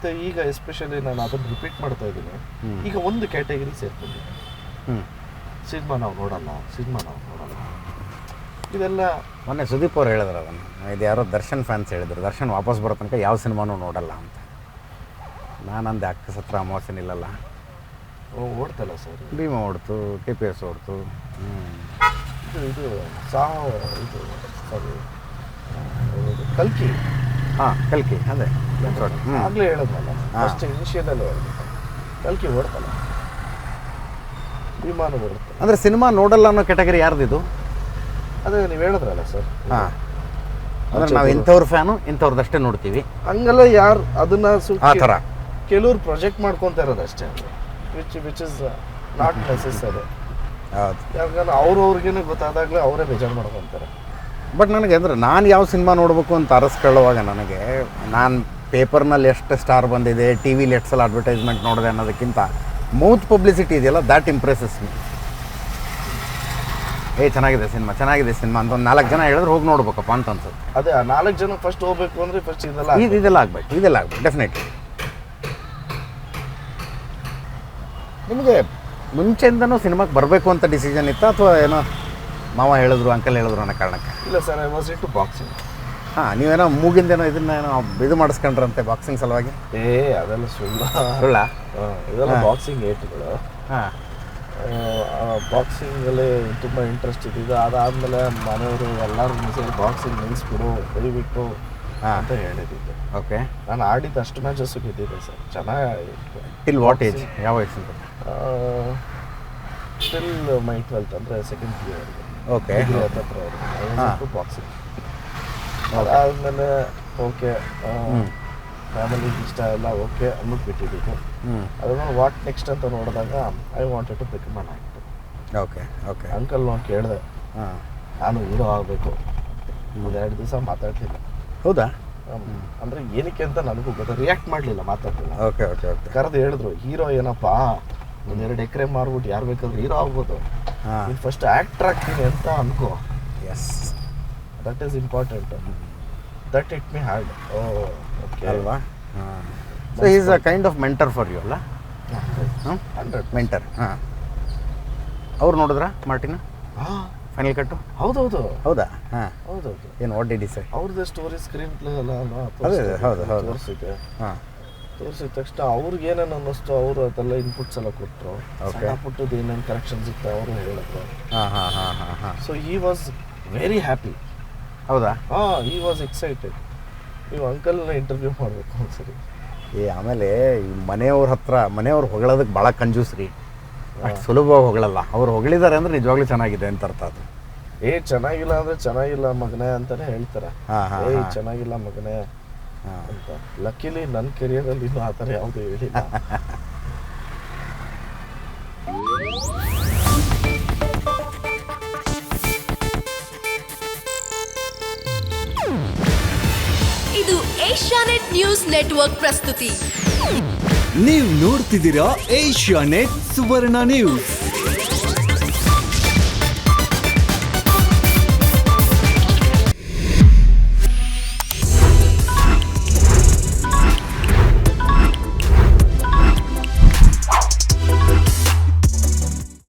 ಮತ್ತು ಈಗ ಎಸ್ಪೆಷಲಿ ನಾನು ಅದನ್ನು ರಿಪೀಟ್ ಮಾಡ್ತಾ ಇದ್ದೀನಿ. ಈಗ ಒಂದು ಕ್ಯಾಟಗರಿ ಸೇರ್ಕೊಂಡಿದ್ದೀನಿ, ಸಿನಿಮಾ ನಾವು ನೋಡಲ್ಲ, ಇದೆಲ್ಲ. ಮೊನ್ನೆ ಸುದೀಪ್ ಅವ್ರು ಹೇಳಿದ್ರು ಅದನ್ನು, ಇದು ಯಾರೋ ದರ್ಶನ್ ಫ್ಯಾನ್ಸ್ ಹೇಳಿದ್ರು, ದರ್ಶನ್ ವಾಪಸ್ ಬರೋ ತನಕ ಯಾವ ಸಿನಿಮಾನೂ ನೋಡಲ್ಲ ಅಂತ. ನಾನಂದೆ ಅಕ್ಕ ಸತ್ರ ಅಮಾವಾಸ್ಯೆ ನಿಲ್ಲಲ್ಲ. ಓಡ್ತಲ್ಲ ಸರ್, ಭೀಮಾ ಓಡ್ತು, TPS ಓಡ್ತು. ಇದು ಕಲ್ಕಿ. ಕಲ್ಕಿ ಅದೇ ಆಗಲೇ ಹೇಳೋದಲ್ಲ, ಫಸ್ಟ್ ಇನಿಷಿಯಲಲ್ಲೇ ಹೇಳಿದೆ, ಕಲ್ಕಿ ಓಡ್ತಲ್ಲ, ವಿಮಾನ ಬರುತ್ತೆ. ಅಂದರೆ ಸಿನಿಮಾ ನೋಡಲ್ಲ ಅನ್ನೋ ಕ್ಯಾಟಗರಿ ಯಾರ್ದಿದು? ಅದೇ ನೀವು ಹೇಳಿದ್ರಲ್ಲ ಸರ್. ಅಂದರೆ ನಾವು ಇಂಥವ್ರ ಫ್ಯಾನು, ಇಂಥವ್ರದ್ದಷ್ಟೇ ನೋಡ್ತೀವಿ ಹಂಗಲ್ಲ. ಯಾರು ಅದನ್ನ ಆ ಥರ ಕೆಲವ್ರು ಪ್ರೊಜೆಕ್ಟ್ ಮಾಡ್ಕೊತಾ ಇರೋದು ಅಷ್ಟೇ, ವಿಚ್ ಇಸ್ ನಾಟ್ ನೆಸೆಸರಿ. ಹೌದು, ಯಾಕಂದ್ರೆ ಅವ್ರವ್ರಿಗೇನೆ ಗೊತ್ತಾದಾಗಲೇ ಅವರೇ ಬೇಜಾರು ಮಾಡ್ಕೊತಾರೆ. ಬಟ್ ನನಗೆ ಅಂದರೆ ನಾನು ಯಾವ ಸಿನಿಮಾ ನೋಡಬೇಕು ಅಂತ ಅರಸ್ಕೊಳ್ಳುವಾಗ ನನಗೆ ನಾನು ಪೇಪರ್ನಲ್ಲಿ ಎಷ್ಟು ಸ್ಟಾರ್ ಬಂದಿದೆ, TV ವಿಲಿ ಎಷ್ಟು ಸಲ ಅಡ್ವರ್ಟೈಸ್ಮೆಂಟ್ ನೋಡಿದೆ ಅನ್ನೋದಕ್ಕಿಂತ ಮೌತ್ ಪಬ್ಲಿಸಿಟಿ ಇದೆಯಲ್ಲ, ದ್ಯಾಟ್ ಇಂಪ್ರೆಸಸ್ ಮೀ. ಚೆನ್ನಾಗಿದೆ ಸಿನಿಮಾ ಅಂತ ಒಂದು 4 ಜನ ಹೇಳಿದ್ರೆ ಹೋಗಿ ನೋಡ್ಬೇಕಪ್ಪ ಅಂತ ಅನ್ಸುತ್ತೆ. ಅದೇ ಆ 4 ಜನ ಫಸ್ಟ್ ಹೋಗ್ಬೇಕು ಅಂದರೆ ಫಸ್ಟ್ ಇದೆಲ್ಲ ಆಗಬೇಕು ಡೆಫಿನೆಟ್ಲಿ. ನಿಮಗೆ ಮುಂಚೆಯಿಂದನೂ ಸಿನಿಮಾಗೆ ಬರಬೇಕು ಅಂತ ಡಿಸಿಷನ್ ಇತ್ತಾ, ಅಥವಾ ಏನೋ ಮಾವ ಹೇಳಿದ್ರು, ಅಂಕಲ್ ಹೇಳಿದ್ರು ಅನ್ನೋ ಕಾರಣಕ್ಕೆ? ಇಲ್ಲ sir, I was into boxing. ನೀವೇನೋ ಮೂಗಿಂದೇನೋ ಇದನ್ನೇನೋ ಇದು ಮಾಡಿಸ್ಕೊಂಡ್ರಂತೆ ಬಾಕ್ಸಿಂಗ್ ಸಲುವಾಗಿ? ಅದೆಲ್ಲ ಸುಳ್ಳ ಇದೆಲ್ಲ ಬಾಕ್ಸಿಂಗ್ ಏಟ್ಗಳು. ಬಾಕ್ಸಿಂಗಲ್ಲಿ ತುಂಬ ಇಂಟ್ರೆಸ್ಟ್ ಇದ್ದಿದ್ದು. ಅದಾದಮೇಲೆ ಮನೆಯವರು ಎಲ್ಲರೂ ಸೇರಿ ಬಾಕ್ಸಿಂಗ್ ನಿಲ್ಲಿಸ್ಬಿಡು ದಯವಿಟ್ಟು ಅಂತ ಹೇಳಿದ್ದೆ. ಓಕೆ, ನಾನು ಆಡಿದ್ದು ಅಷ್ಟು ಮ್ಯಾಚಸ್ಸು ಗೆದ್ದಿದ್ದೆ ಸರ್, ಚೆನ್ನಾಗಿತ್ತು. ಟಿಲ್ ವಾಟ್ ಏಜ್, ಯಾವ ವಯಸ್ಸು? ಟಿಲ್ ಮೈ 12th, ಅಂದರೆ ಸೆಕೆಂಡ್ ಇಯರ್. Okay, boxing. ಅದಾದಮೇಲೆ ಓಕೆ, ಫ್ಯಾಮಿಲಿಗೆ ಇಷ್ಟ ಎಲ್ಲ ಓಕೆ ಅಂದ್ಬಿಟ್ಟಿದ್ದು. ಅದನ್ನು ವಾಟ್ ನೆಕ್ಸ್ಟ್ ಅಂತ ನೋಡಿದಾಗ I wanted to become an actor. Okay. Uncle ನಾನು ಕೇಳಿದೆ, ನಾನು ಹೀರೋ ಆಗಬೇಕು. 2 ದಿವಸ ಮಾತಾಡ್ಲಿಲ್ಲ. ಹೌದಾ? ಅಂದರೆ ಏನಕ್ಕೆ ಅಂತ ನನಗೂ ಗೊತ್ತ, ರಿಯಾಕ್ಟ್ ಮಾಡಲಿಲ್ಲ, ಮಾತಾಡಲಿಲ್ಲ. ಓಕೆ. ಕರೆದು ಹೇಳಿದ್ರು, ಹೀರೋ ಏನಪ್ಪ, 1-2 ಎಕರೆ ಮಾರ್ಬಿಟ್ಟು ಯಾರು ಬೇಕಾದ್ರೂ ಹೀರೋ ಆಗ್ಬೋದು, ನೀನು ಫಸ್ಟ್ ಆ್ಯಕ್ಟರ್ ಆಗ್ತೀನಿ ಅಂತ ಅನ್ಕೋ. Yes, that is important. That it me hard. Okay ಅಲ್ವಾ? So is a kind of mentor for you ಅಲ್ಲ? 100 ಮೆಂಟರ್. ಅವ್ರು ನೋಡಿದ್ರಾ ಮಾರ್ಟಿನ ಫೈನಲ್ ಕಟ್ಟು? ಹೌದೌದು. ಹೌದಾ? ಹೌದೌದು. ಏನು ವಾಟ್ ಡಿಡ್ ಹಿ ಸೇ? ಅವ್ರದ್ದು ಸ್ಟೋರಿ ಸ್ಕ್ರೀನ್ ಪ್ಲೇ ಎಲ್ಲ ತೋರಿಸಿದೆ. ತೋರಿಸಿದ ತಕ್ಷಣ ಅವ್ರಿಗೆ ಏನೇನು ಅನ್ನಿಸ್ತು, ಅವರು ಅದೆಲ್ಲ ಇನ್ಪುಟ್ಸ್ ಎಲ್ಲ ಕೊಟ್ಟರು. ಪುಟ್ಟದ್ದು ಏನೇನು ಕರೆಕ್ಷನ್ಸ್ ಇತ್ತು ಅವರು ಹೇಳಿದ್ರು. So he was very happy. ಹೌದಾ? He was excited. ನೀವು ಅಂಕಲ್ನ ಇಂಟರ್ವ್ಯೂ ಮಾಡಬೇಕು ಒಂದ್ಸರಿ. ಆಮೇಲೆ ಈ ಮನೆಯವ್ರು ಹೊಗಳೋದಕ್ಕೆ ಭಾಳ ಕಂಜೂಸ್ರಿ, ಅಷ್ಟು ಸುಲಭವಾಗಿ ಹೊಗಳಲ್ಲ. ಅವ್ರು ಹೊಗಳಿದ್ದಾರೆ ಅಂದರೆ ನಿಜವಾಗ್ಲೂ ಚೆನ್ನಾಗಿದೆ ಅಂತ ಅರ್ಥ. ಅದು ಚೆನ್ನಾಗಿಲ್ಲ ಅಂದರೆ ಚೆನ್ನಾಗಿಲ್ಲ ಮಗನೇ ಅಂತಾನೆ ಹೇಳ್ತಾರೆ. ಚೆನ್ನಾಗಿಲ್ಲ ಮಗನೇ ಅಂತ. ಲಕ್ಕಿಲಿ ನನ್ನ ಕೆರಿಯರಲ್ಲಿ ಇನ್ನೂ ಆ ಥರ ಯಾವುದೂ ಹೇಳಿಲ್ಲ. ಇದು ಏಷ್ಯಾನೆಟ್ ನ್ಯೂಸ್ ನೆಟ್ವರ್ಕ್ ಪ್ರಸ್ತುತಿ. ನೀವು ನೋಡ್ತಿದ್ದೀರಾ ಏಷ್ಯಾನೆಟ್ ಸುವರ್ಣ ನ್ಯೂಸ್.